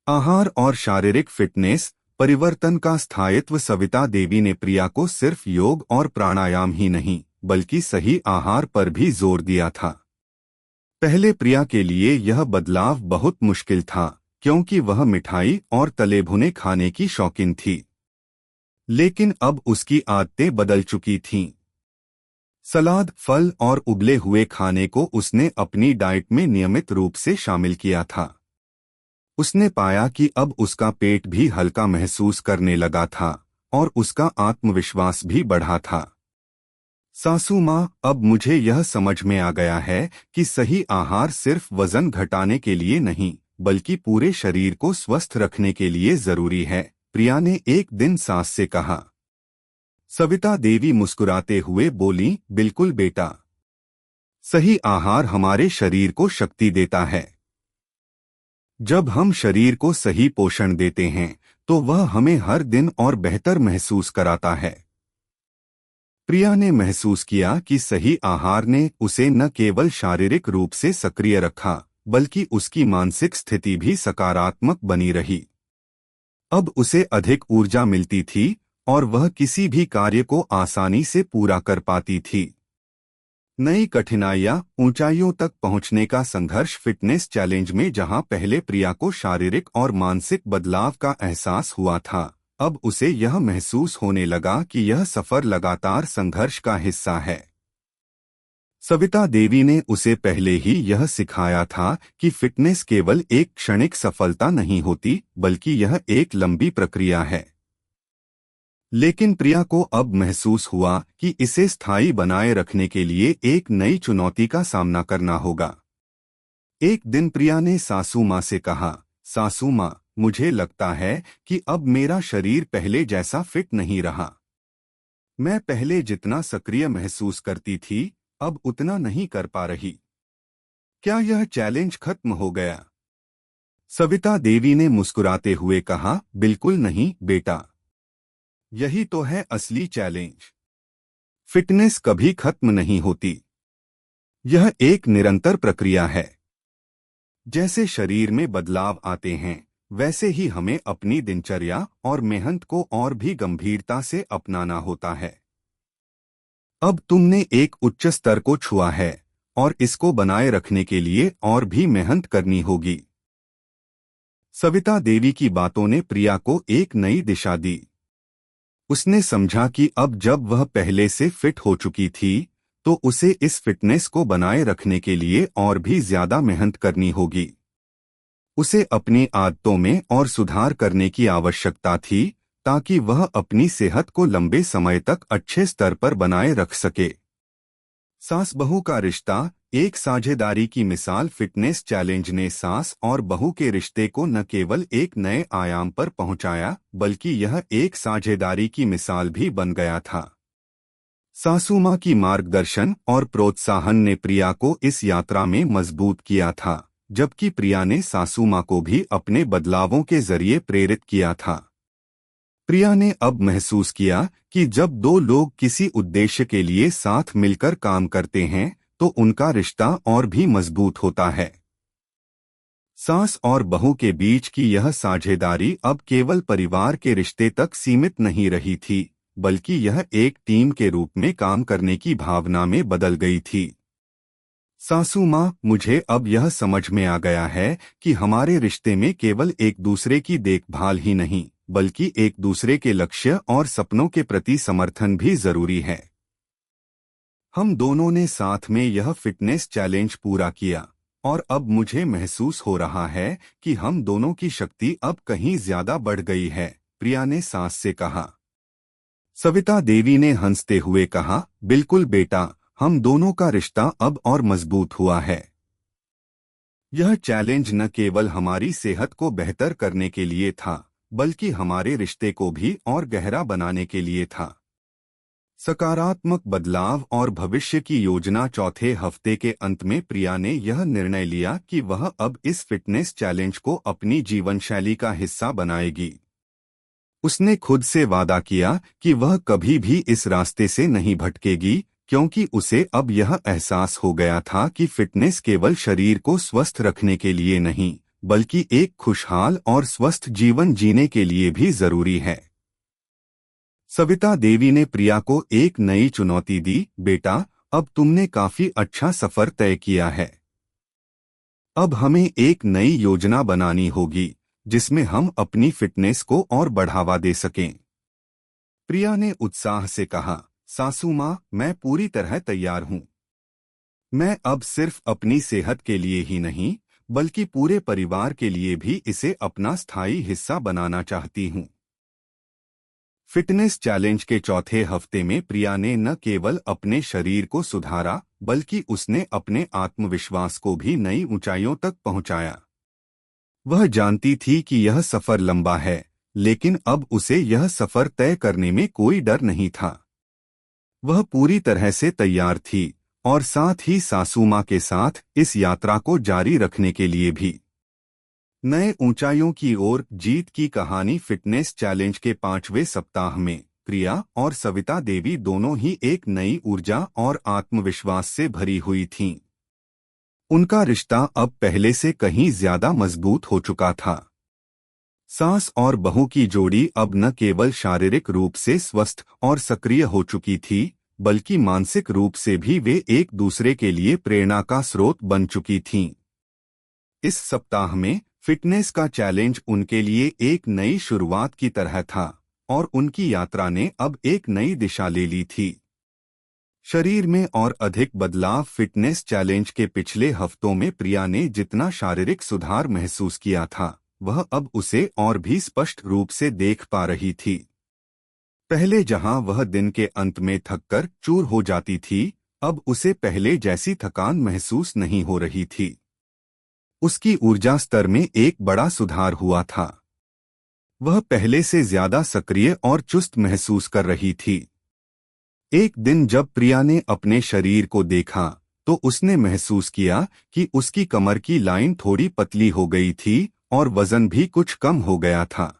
आहार और शारीरिक फिटनेस परिवर्तन का स्थायित्व। सविता देवी ने प्रिया को सिर्फ योग और प्राणायाम ही नहीं बल्कि सही आहार पर भी जोर दिया था। पहले प्रिया के लिए यह बदलाव बहुत मुश्किल था क्योंकि वह मिठाई और तले भुने खाने की शौकीन थी, लेकिन अब उसकी आदतें बदल चुकी थीं। सलाद, फल और उबले हुए खाने को उसने अपनी डाइट में नियमित रूप से शामिल किया था। उसने पाया कि अब उसका पेट भी हल्का महसूस करने लगा था और उसका आत्मविश्वास भी बढ़ा था। सासू माँ, अब मुझे यह समझ में आ गया है कि सही आहार सिर्फ वजन घटाने के लिए नहीं बल्कि पूरे शरीर को स्वस्थ रखने के लिए जरूरी है, प्रिया ने एक दिन सास से कहा। सविता देवी मुस्कुराते हुए बोली, बिल्कुल बेटा, सही आहार हमारे शरीर को शक्ति देता है। जब हम शरीर को सही पोषण देते हैं तो वह हमें हर दिन और बेहतर महसूस कराता है। प्रिया ने महसूस किया कि सही आहार ने उसे न केवल शारीरिक रूप से सक्रिय रखा बल्कि उसकी मानसिक स्थिति भी सकारात्मक बनी रही। अब उसे अधिक ऊर्जा मिलती थी और वह किसी भी कार्य को आसानी से पूरा कर पाती थी। नई कठिनाइयां, ऊंचाइयों तक पहुंचने का संघर्ष। फिटनेस चैलेंज में जहां पहले प्रिया को शारीरिक और मानसिक बदलाव का एहसास हुआ था, अब उसे यह महसूस होने लगा कि यह सफर लगातार संघर्ष का हिस्सा है। सविता देवी ने उसे पहले ही यह सिखाया था कि फिटनेस केवल एक क्षणिक सफलता नहीं होती बल्कि यह एक लंबी प्रक्रिया है। लेकिन प्रिया को अब महसूस हुआ कि इसे स्थायी बनाए रखने के लिए एक नई चुनौती का सामना करना होगा। एक दिन प्रिया ने सासू माँ से कहा, सासू माँ, मुझे लगता है कि अब मेरा शरीर पहले जैसा फिट नहीं रहा। मैं पहले जितना सक्रिय महसूस करती थी अब उतना नहीं कर पा रही। क्या यह चैलेंज खत्म हो गया? सविता देवी ने मुस्कुराते हुए कहा, बिल्कुल नहीं बेटा, यही तो है असली चैलेंज। फिटनेस कभी खत्म नहीं होती, यह एक निरंतर प्रक्रिया है। जैसे शरीर में बदलाव आते हैं वैसे ही हमें अपनी दिनचर्या और मेहनत को और भी गंभीरता से अपनाना होता है। अब तुमने एक उच्च स्तर को छुआ है और इसको बनाए रखने के लिए और भी मेहनत करनी होगी। सविता देवी की बातों ने प्रिया को एक नई दिशा दी। उसने समझा कि अब जब वह पहले से फिट हो चुकी थी तो उसे इस फिटनेस को बनाए रखने के लिए और भी ज्यादा मेहनत करनी होगी। उसे अपनी आदतों में और सुधार करने की आवश्यकता थी ताकि वह अपनी सेहत को लंबे समय तक अच्छे स्तर पर बनाए रख सके। सास बहू का रिश्ता एक साझेदारी की मिसाल। फिटनेस चैलेंज ने सास और बहू के रिश्ते को न केवल एक नए आयाम पर पहुंचाया बल्कि यह एक साझेदारी की मिसाल भी बन गया था। सासू माँ की मार्गदर्शन और प्रोत्साहन ने प्रिया को इस यात्रा में मजबूत किया था, जबकि प्रिया ने सासू माँ को भी अपने बदलावों के जरिए प्रेरित किया था। प्रिया ने अब महसूस किया कि जब दो लोग किसी उद्देश्य के लिए साथ मिलकर काम करते हैं तो उनका रिश्ता और भी मजबूत होता है। सास और बहू के बीच की यह साझेदारी अब केवल परिवार के रिश्ते तक सीमित नहीं रही थी बल्कि यह एक टीम के रूप में काम करने की भावना में बदल गई थी। सासू माँ, मुझे अब यह समझ में आ गया है कि हमारे रिश्ते में केवल एक दूसरे की देखभाल ही नहीं बल्कि एक दूसरे के लक्ष्य और सपनों के प्रति समर्थन भी जरूरी है। हम दोनों ने साथ में यह फिटनेस चैलेंज पूरा किया और अब मुझे महसूस हो रहा है कि हम दोनों की शक्ति अब कहीं ज्यादा बढ़ गई है, प्रिया ने सास से कहा। सविता देवी ने हंसते हुए कहा, बिल्कुल बेटा, हम दोनों का रिश्ता अब और मजबूत हुआ है। यह चैलेंज न केवल हमारी सेहत को बेहतर करने के लिए था बल्कि हमारे रिश्ते को भी और गहरा बनाने के लिए था। सकारात्मक बदलाव और भविष्य की योजना। चौथे हफ्ते के अंत में प्रिया ने यह निर्णय लिया कि वह अब इस फिटनेस चैलेंज को अपनी जीवनशैली का हिस्सा बनाएगी। उसने खुद से वादा किया कि वह कभी भी इस रास्ते से नहीं भटकेगी क्योंकि उसे अब यह एहसास हो गया था कि फिटनेस केवल शरीर को स्वस्थ रखने के लिए नहीं बल्कि एक खुशहाल और स्वस्थ जीवन जीने के लिए भी जरूरी है। सविता देवी ने प्रिया को एक नई चुनौती दी। बेटा, अब तुमने काफी अच्छा सफर तय किया है। अब हमें एक नई योजना बनानी होगी जिसमें हम अपनी फिटनेस को और बढ़ावा दे सकें। प्रिया ने उत्साह से कहा, सासू माँ, मैं पूरी तरह तैयार हूँ। मैं अब सिर्फ अपनी सेहत के लिए ही नहीं, बल्कि पूरे परिवार के लिए भी इसे अपना स्थायी हिस्सा बनाना चाहती हूँ। फिटनेस चैलेंज के चौथे हफ्ते में प्रिया ने न केवल अपने शरीर को सुधारा, बल्कि उसने अपने आत्मविश्वास को भी नई ऊंचाइयों तक पहुंचाया। वह जानती थी कि यह सफर लंबा है, लेकिन अब उसे यह सफर तय करने में कोई डर नहीं था। वह पूरी तरह से तैयार थी और साथ ही सासू माँ के साथ इस यात्रा को जारी रखने के लिए भी। नए ऊंचाइयों की ओर जीत की कहानी। फिटनेस चैलेंज के 5वें सप्ताह में प्रिया और सविता देवी दोनों ही एक नई ऊर्जा और आत्मविश्वास से भरी हुई थीं। उनका रिश्ता अब पहले से कहीं ज्यादा मजबूत हो चुका था। सास और बहू की जोड़ी अब न केवल शारीरिक रूप से स्वस्थ और सक्रिय हो चुकी थी, बल्कि मानसिक रूप से भी वे एक दूसरे के लिए प्रेरणा का स्रोत बन चुकी थीं। इस सप्ताह में फिटनेस का चैलेंज उनके लिए एक नई शुरुआत की तरह था और उनकी यात्रा ने अब एक नई दिशा ले ली थी। शरीर में और अधिक बदलाव। फिटनेस चैलेंज के पिछले हफ्तों में प्रिया ने जितना शारीरिक सुधार महसूस किया था, वह अब उसे और भी स्पष्ट रूप से देख पा रही थी। पहले जहां वह दिन के अंत में थककर चूर हो जाती थी, अब उसे पहले जैसी थकान महसूस नहीं हो रही थी। उसकी ऊर्जा स्तर में एक बड़ा सुधार हुआ था। वह पहले से ज्यादा सक्रिय और चुस्त महसूस कर रही थी। एक दिन जब प्रिया ने अपने शरीर को देखा, तो उसने महसूस किया कि उसकी कमर की लाइन थोड़ी पतली हो गई थी और वजन भी कुछ कम हो गया था।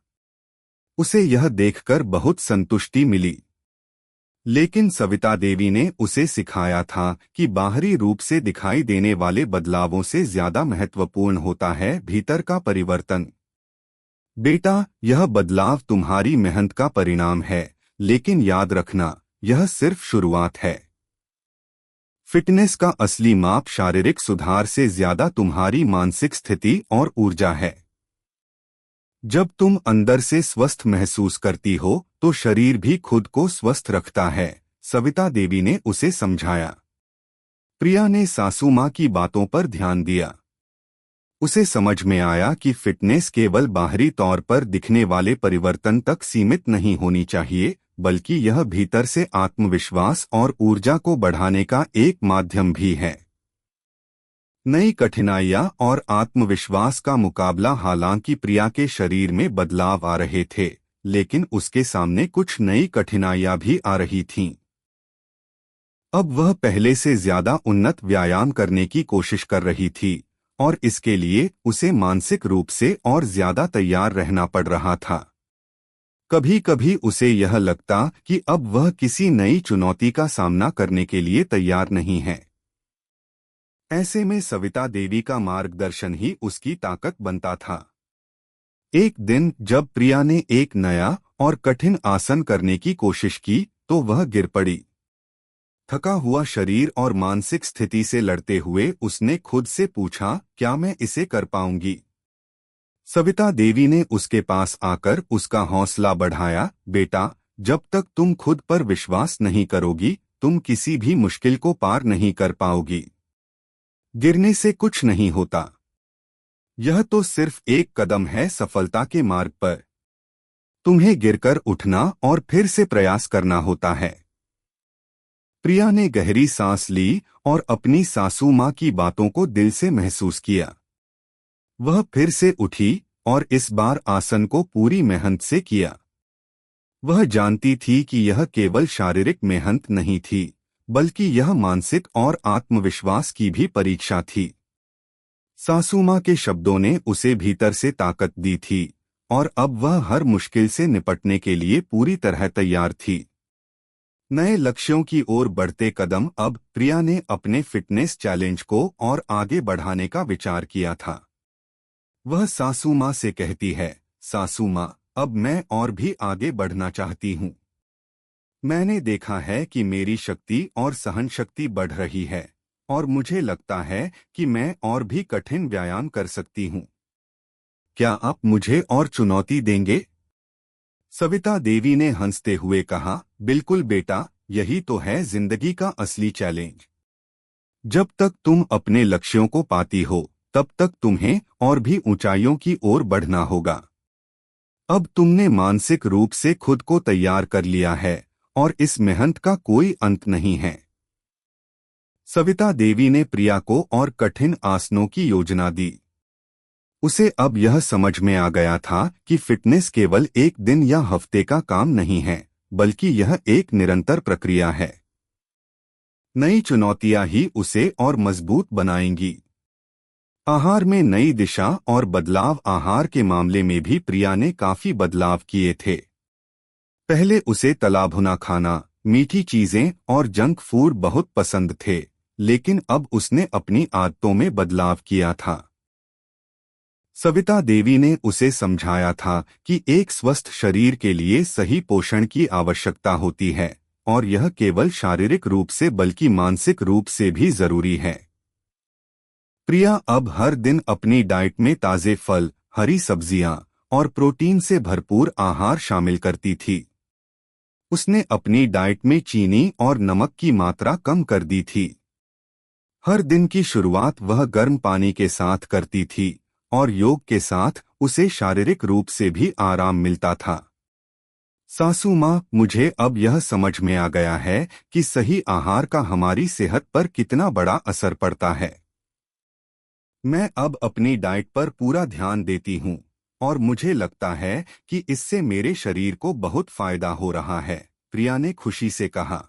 उसे यह देखकर बहुत संतुष्टि मिली। लेकिन सविता देवी ने उसे सिखाया था कि बाहरी रूप से दिखाई देने वाले बदलावों से ज्यादा महत्वपूर्ण होता है भीतर का परिवर्तन। बेटा, यह बदलाव तुम्हारी मेहनत का परिणाम है, लेकिन याद रखना, यह सिर्फ शुरुआत है। फिटनेस का असली माप शारीरिक सुधार से ज्यादा तुम्हारी मानसिक स्थिति और ऊर्जा है। जब तुम अंदर से स्वस्थ महसूस करती हो, तो शरीर भी खुद को स्वस्थ रखता है, सविता देवी ने उसे समझाया। प्रिया ने सासू माँ की बातों पर ध्यान दिया। उसे समझ में आया कि फिटनेस केवल बाहरी तौर पर दिखने वाले परिवर्तन तक सीमित नहीं होनी चाहिए, बल्कि यह भीतर से आत्मविश्वास और ऊर्जा को बढ़ाने का एक माध्यम भी है। नई कठिनाइयां और आत्मविश्वास का मुकाबला। हालांकि प्रिया के शरीर में बदलाव आ रहे थे, लेकिन उसके सामने कुछ नई कठिनाइयां भी आ रही थीं। अब वह पहले से ज्यादा उन्नत व्यायाम करने की कोशिश कर रही थी और इसके लिए उसे मानसिक रूप से और ज्यादा तैयार रहना पड़ रहा था। कभी कभी उसे यह लगता कि अब वह किसी नई चुनौती का सामना करने के लिए तैयार नहीं है। ऐसे में सविता देवी का मार्गदर्शन ही उसकी ताकत बनता था। एक दिन जब प्रिया ने एक नया और कठिन आसन करने की कोशिश की, तो वह गिर पड़ी। थका हुआ शरीर और मानसिक स्थिति से लड़ते हुए उसने खुद से पूछा, क्या मैं इसे कर पाऊंगी? सविता देवी ने उसके पास आकर उसका हौसला बढ़ाया। बेटा, जब तक तुम खुद पर विश्वास नहीं करोगी, तुम किसी भी मुश्किल को पार नहीं कर पाओगी। गिरने से कुछ नहीं होता। यह तो सिर्फ एक कदम है सफलता के मार्ग पर। तुम्हें गिरकर उठना और फिर से प्रयास करना होता है। प्रिया ने गहरी सांस ली और अपनी सासू माँ की बातों को दिल से महसूस किया। वह फिर से उठी और इस बार आसन को पूरी मेहनत से किया। वह जानती थी कि यह केवल शारीरिक मेहनत नहीं थी, बल्कि यह मानसिक और आत्मविश्वास की भी परीक्षा थी। सासू माँ के शब्दों ने उसे भीतर से ताकत दी थी और अब वह हर मुश्किल से निपटने के लिए पूरी तरह तैयार थी। नए लक्ष्यों की ओर बढ़ते कदम। अब प्रिया ने अपने फिटनेस चैलेंज को और आगे बढ़ाने का विचार किया था। वह सासू माँ से कहती है, सासू माँ, अब मैं और भी आगे बढ़ना चाहती हूँ। मैंने देखा है कि मेरी शक्ति और सहन शक्ति बढ़ रही है और मुझे लगता है कि मैं और भी कठिन व्यायाम कर सकती हूँ। क्या आप मुझे और चुनौती देंगे? सविता देवी ने हंसते हुए कहा, बिल्कुल बेटा, यही तो है जिंदगी का असली चैलेंज। जब तक तुम अपने लक्ष्यों को पाती हो, तब तक तुम्हें और भी ऊंचाइयों की ओर बढ़ना होगा। अब तुमने मानसिक रूप से खुद को तैयार कर लिया है और इस मेहनत का कोई अंत नहीं है। सविता देवी ने प्रिया को और कठिन आसनों की योजना दी। उसे अब यह समझ में आ गया था कि फिटनेस केवल एक दिन या हफ्ते का काम नहीं है, बल्कि यह एक निरंतर प्रक्रिया है। नई चुनौतियां ही उसे और मजबूत बनाएंगी। आहार में नई दिशा और बदलाव। आहार के मामले में भी प्रिया ने काफी बदलाव किए थे। पहले उसे तला भुना खाना, मीठी चीजें और जंक फूड बहुत पसंद थे, लेकिन अब उसने अपनी आदतों में बदलाव किया था। सविता देवी ने उसे समझाया था कि एक स्वस्थ शरीर के लिए सही पोषण की आवश्यकता होती है और यह केवल शारीरिक रूप से बल्कि मानसिक रूप से भी जरूरी है। प्रिया अब हर दिन अपनी डाइट में ताजे फल, हरी सब्जियां और प्रोटीन से भरपूर आहार शामिल करती थी। उसने अपनी डाइट में चीनी और नमक की मात्रा कम कर दी थी। हर दिन की शुरुआत वह गर्म पानी के साथ करती थी और योग के साथ उसे शारीरिक रूप से भी आराम मिलता था। सासू माँ, मुझे अब यह समझ में आ गया है कि सही आहार का हमारी सेहत पर कितना बड़ा असर पड़ता है। मैं अब अपनी डाइट पर पूरा ध्यान देती हूँ और मुझे लगता है कि इससे मेरे शरीर को बहुत फायदा हो रहा है, प्रिया ने खुशी से कहा।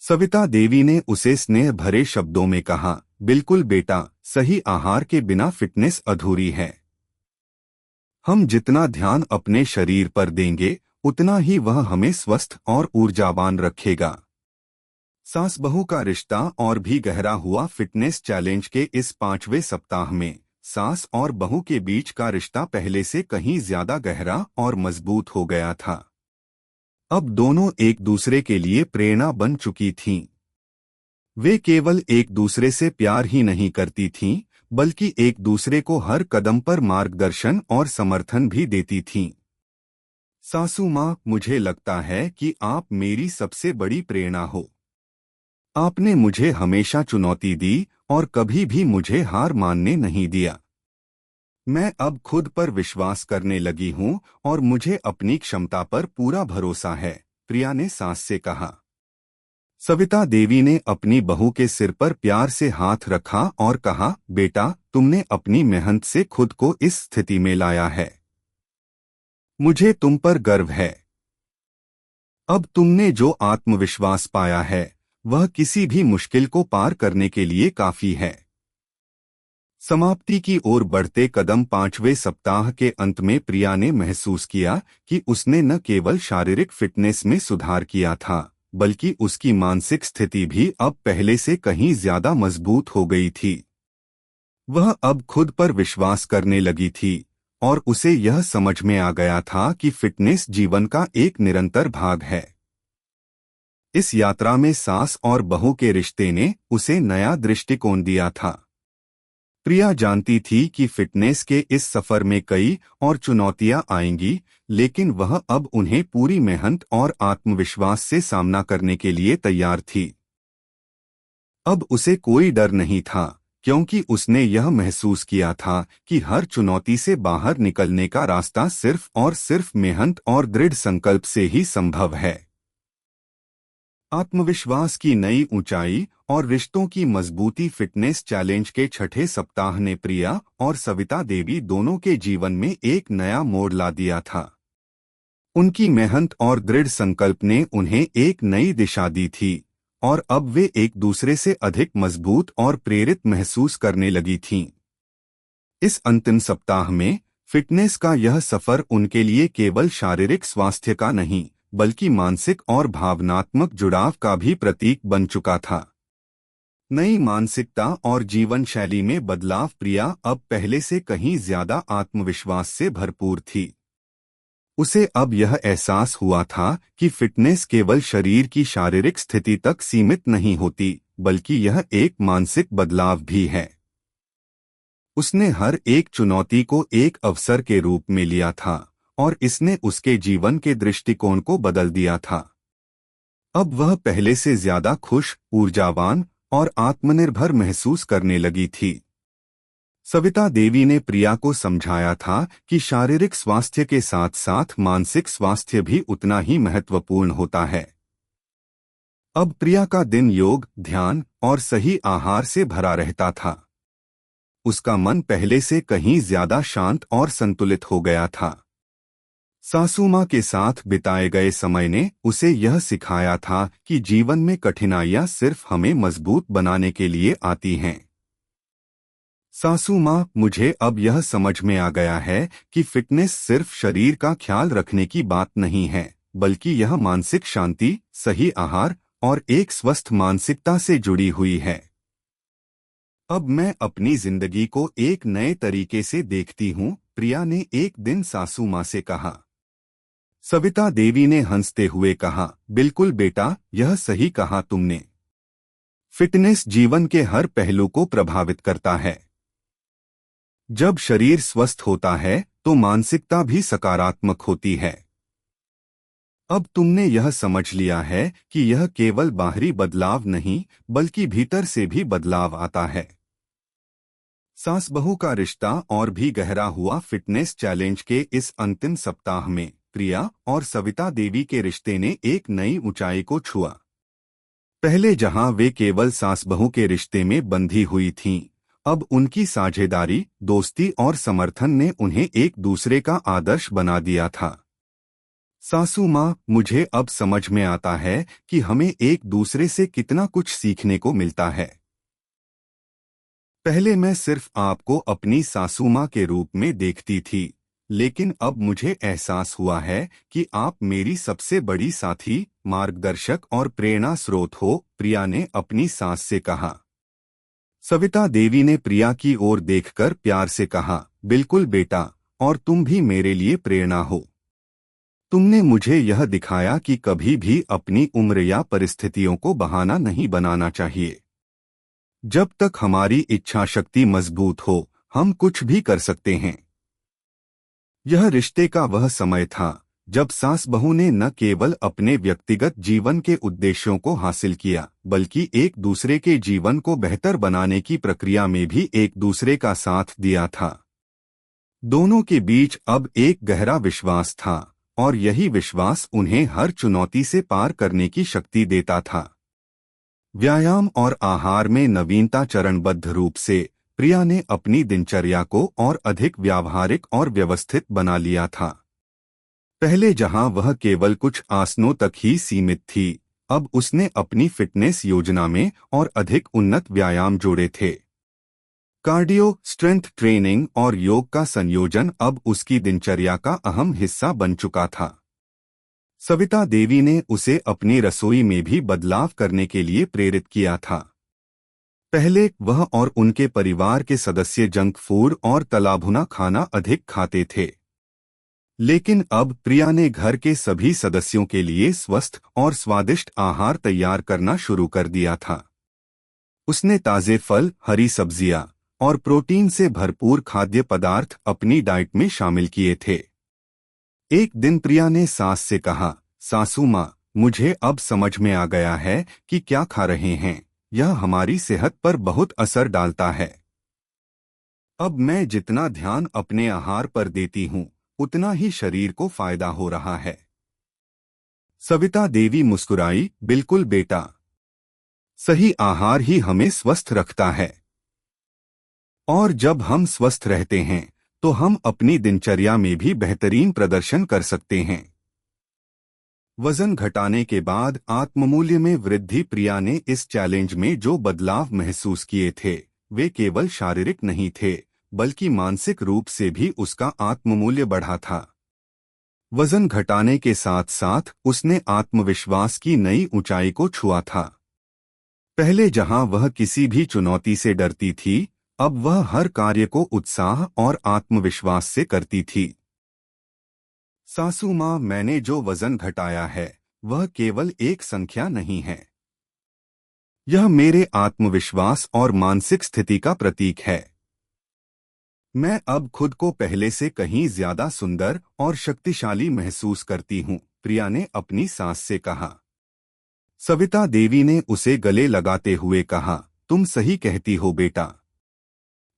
सविता देवी ने उसे स्नेह भरे शब्दों में कहा, बिल्कुल बेटा, सही आहार के बिना फिटनेस अधूरी है। हम जितना ध्यान अपने शरीर पर देंगे, उतना ही वह हमें स्वस्थ और ऊर्जावान रखेगा। सास बहू का रिश्ता और भी गहरा हुआ। फिटनेस चैलेंज के इस 5वें सप्ताह में सास और बहू के बीच का रिश्ता पहले से कहीं ज्यादा गहरा और मजबूत हो गया था। अब दोनों एक दूसरे के लिए प्रेरणा बन चुकी थीं। वे केवल एक दूसरे से प्यार ही नहीं करती थीं, बल्कि एक दूसरे को हर कदम पर मार्गदर्शन और समर्थन भी देती थीं। सासू माँ, मुझे लगता है कि आप मेरी सबसे बड़ी प्रेरणा हो। आपने मुझे हमेशा चुनौती दी और कभी भी मुझे हार मानने नहीं दिया। मैं अब खुद पर विश्वास करने लगी हूँ और मुझे अपनी क्षमता पर पूरा भरोसा है, प्रिया ने सास से कहा। सविता देवी ने अपनी बहू के सिर पर प्यार से हाथ रखा और कहा, बेटा, तुमने अपनी मेहनत से खुद को इस स्थिति में लाया है। मुझे तुम पर गर्व है। अब तुमने जो आत्मविश्वास पाया है, वह किसी भी मुश्किल को पार करने के लिए काफी है। समाप्ति की ओर बढ़ते कदम। 5वें सप्ताह के अंत में प्रिया ने महसूस किया कि उसने न केवल शारीरिक फिटनेस में सुधार किया था, बल्कि उसकी मानसिक स्थिति भी अब पहले से कहीं ज्यादा मजबूत हो गई थी। वह अब खुद पर विश्वास करने लगी थी और उसे यह समझ में आ गया था कि फिटनेस जीवन का एक निरंतर भाग है। इस यात्रा में सास और बहू के रिश्ते ने उसे नया दृष्टिकोण दिया था। प्रिया जानती थी कि फिटनेस के इस सफर में कई और चुनौतियां आएंगी, लेकिन वह अब उन्हें पूरी मेहनत और आत्मविश्वास से सामना करने के लिए तैयार थी। अब उसे कोई डर नहीं था, क्योंकि उसने यह महसूस किया था कि हर चुनौती से बाहर निकलने का रास्ता सिर्फ और सिर्फ मेहनत और दृढ़ संकल्प से ही संभव है। आत्मविश्वास की नई ऊंचाई और रिश्तों की मजबूती। फिटनेस चैलेंज के 6ठे सप्ताह ने प्रिया और सविता देवी दोनों के जीवन में एक नया मोड़ ला दिया था। उनकी मेहनत और दृढ़ संकल्प ने उन्हें एक नई दिशा दी थी और अब वे एक दूसरे से अधिक मजबूत और प्रेरित महसूस करने लगी थीं। इस अंतिम सप्ताह में फिटनेस का यह सफर उनके लिए केवल शारीरिक स्वास्थ्य का नहीं, बल्कि मानसिक और भावनात्मक जुड़ाव का भी प्रतीक बन चुका था। नई मानसिकता और जीवन शैली में बदलाव। प्रिया अब पहले से कहीं ज्यादा आत्मविश्वास से भरपूर थी। उसे अब यह एहसास हुआ था कि फिटनेस केवल शरीर की शारीरिक स्थिति तक सीमित नहीं होती, बल्कि यह एक मानसिक बदलाव भी है। उसने हर एक चुनौती को एक अवसर के रूप में लिया था और इसने उसके जीवन के दृष्टिकोण को बदल दिया था। अब वह पहले से ज्यादा खुश, ऊर्जावान और आत्मनिर्भर महसूस करने लगी थी। सविता देवी ने प्रिया को समझाया था कि शारीरिक स्वास्थ्य के साथ साथ मानसिक स्वास्थ्य भी उतना ही महत्वपूर्ण होता है। अब प्रिया का दिन योग, ध्यान और सही आहार से भरा रहता था। उसका मन पहले से कहीं ज्यादा शांत और संतुलित हो गया था। सासू माँ के साथ बिताए गए समय ने उसे यह सिखाया था कि जीवन में कठिनाइयाँ सिर्फ हमें मजबूत बनाने के लिए आती हैं। सासू माँ, मुझे अब यह समझ में आ गया है कि फिटनेस सिर्फ शरीर का ख्याल रखने की बात नहीं है, बल्कि यह मानसिक शांति, सही आहार और एक स्वस्थ मानसिकता से जुड़ी हुई है। अब मैं अपनी जिंदगी को एक नए तरीके से देखती हूँ, प्रिया ने एक दिन सासू माँ से कहा। सविता देवी ने हंसते हुए कहा, बिल्कुल बेटा, यह सही कहा तुमने। फिटनेस जीवन के हर पहलू को प्रभावित करता है। जब शरीर स्वस्थ होता है तो मानसिकता भी सकारात्मक होती है। अब तुमने यह समझ लिया है कि यह केवल बाहरी बदलाव नहीं, बल्कि भीतर से भी बदलाव आता है। सास बहू का रिश्ता और भी गहरा हुआ। फिटनेस चैलेंज के इस अंतिम सप्ताह में प्रिया और सविता देवी के रिश्ते ने एक नई ऊंचाई को छुआ। पहले जहां वे केवल सास बहू के रिश्ते में बंधी हुई थीं, अब उनकी साझेदारी, दोस्ती और समर्थन ने उन्हें एक दूसरे का आदर्श बना दिया था। सासू माँ, मुझे अब समझ में आता है कि हमें एक दूसरे से कितना कुछ सीखने को मिलता है। पहले मैं सिर्फ आपको अपनी सासू माँ के रूप में देखती थी, लेकिन अब मुझे एहसास हुआ है कि आप मेरी सबसे बड़ी साथी, मार्गदर्शक और प्रेरणा स्रोत हो, प्रिया ने अपनी सास से कहा। सविता देवी ने प्रिया की ओर देखकर प्यार से कहा, बिल्कुल बेटा, और तुम भी मेरे लिए प्रेरणा हो। तुमने मुझे यह दिखाया कि कभी भी अपनी उम्र या परिस्थितियों को बहाना नहीं बनाना चाहिए। जब तक हमारी इच्छा शक्ति मजबूत हो, हम कुछ भी कर सकते हैं। यह रिश्ते का वह समय था जब सास बहू ने न केवल अपने व्यक्तिगत जीवन के उद्देश्यों को हासिल किया, बल्कि एक दूसरे के जीवन को बेहतर बनाने की प्रक्रिया में भी एक दूसरे का साथ दिया था। दोनों के बीच अब एक गहरा विश्वास था और यही विश्वास उन्हें हर चुनौती से पार करने की शक्ति देता था। व्यायाम और आहार में नवीनता। चरणबद्ध रूप से प्रिया ने अपनी दिनचर्या को और अधिक व्यावहारिक और व्यवस्थित बना लिया था। पहले जहां वह केवल कुछ आसनों तक ही सीमित थी, अब उसने अपनी फिटनेस योजना में और अधिक उन्नत व्यायाम जोड़े थे। कार्डियो, स्ट्रेंथ ट्रेनिंग और योग का संयोजन अब उसकी दिनचर्या का अहम हिस्सा बन चुका था। सविता देवी ने उसे अपनी रसोई में भी बदलाव करने के लिए प्रेरित किया था। पहले वह और उनके परिवार के सदस्य जंक फूड और तला भुना खाना अधिक खाते थे, लेकिन अब प्रिया ने घर के सभी सदस्यों के लिए स्वस्थ और स्वादिष्ट आहार तैयार करना शुरू कर दिया था। उसने ताजे फल, हरी सब्जियां और प्रोटीन से भरपूर खाद्य पदार्थ अपनी डाइट में शामिल किए थे। एक दिन प्रिया ने सास से कहा, सासू माँ, मुझे अब समझ में आ गया है कि क्या खा रहे हैं, यह हमारी सेहत पर बहुत असर डालता है। अब मैं जितना ध्यान अपने आहार पर देती हूँ, उतना ही शरीर को फायदा हो रहा है। सविता देवी मुस्कुराई, बिल्कुल बेटा, सही आहार ही हमें स्वस्थ रखता है। और जब हम स्वस्थ रहते हैं तो हम अपनी दिनचर्या में भी बेहतरीन प्रदर्शन कर सकते हैं। वजन घटाने के बाद आत्ममूल्य में वृद्धि। प्रिया ने इस चैलेंज में जो बदलाव महसूस किए थे, वे केवल शारीरिक नहीं थे, बल्कि मानसिक रूप से भी उसका आत्ममूल्य बढ़ा था। वजन घटाने के साथ साथ उसने आत्मविश्वास की नई ऊंचाई को छुआ था। पहले जहां वह किसी भी चुनौती से डरती थी, अब वह हर कार्य को उत्साह और आत्मविश्वास से करती थी। सासू माँ, मैंने जो वजन घटाया है वह केवल एक संख्या नहीं है। यह मेरे आत्मविश्वास और मानसिक स्थिति का प्रतीक है। मैं अब खुद को पहले से कहीं ज्यादा सुंदर और शक्तिशाली महसूस करती हूँ, प्रिया ने अपनी सास से कहा। सविता देवी ने उसे गले लगाते हुए कहा, तुम सही कहती हो बेटा।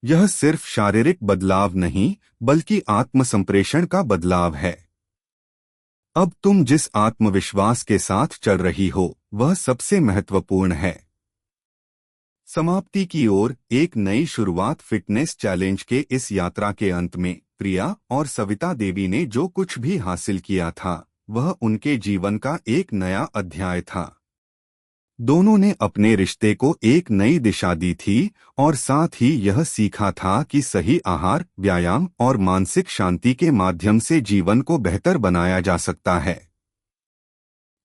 यह सिर्फ शारीरिक बदलाव नहीं बल्कि आत्मसंप्रेषण का बदलाव है। अब तुम जिस आत्मविश्वास के साथ चल रही हो वह सबसे महत्वपूर्ण है। समाप्ति की ओर एक नई शुरुआत। फिटनेस चैलेंज के इस यात्रा के अंत में प्रिया और सविता देवी ने जो कुछ भी हासिल किया था वह उनके जीवन का एक नया अध्याय था। दोनों ने अपने रिश्ते को एक नई दिशा दी थी और साथ ही यह सीखा था कि सही आहार, व्यायाम और मानसिक शांति के माध्यम से जीवन को बेहतर बनाया जा सकता है।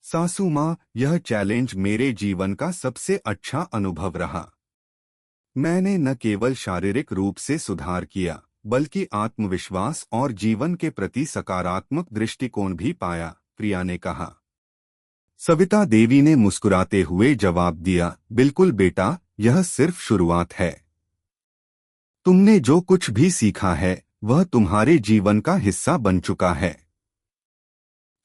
सासू माँ, यह चैलेंज मेरे जीवन का सबसे अच्छा अनुभव रहा। मैंने न केवल शारीरिक रूप से सुधार किया बल्कि आत्मविश्वास और जीवन के प्रति सकारात्मक दृष्टिकोण भी पाया, प्रिया ने कहा। सविता देवी ने मुस्कुराते हुए जवाब दिया, बिल्कुल बेटा, यह सिर्फ शुरुआत है। तुमने जो कुछ भी सीखा है वह तुम्हारे जीवन का हिस्सा बन चुका है।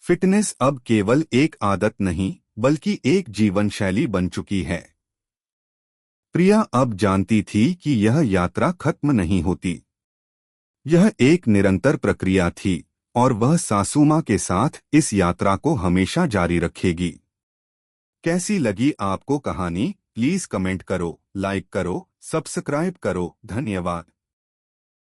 फिटनेस अब केवल एक आदत नहीं बल्कि एक जीवन शैली बन चुकी है। प्रिया अब जानती थी कि यह यात्रा खत्म नहीं होती। यह एक निरंतर प्रक्रिया थी और वह सासू माँ के साथ इस यात्रा को हमेशा जारी रखेगी। कैसी लगी आपको कहानी? प्लीज कमेंट करो, लाइक करो, सब्सक्राइब करो। धन्यवाद।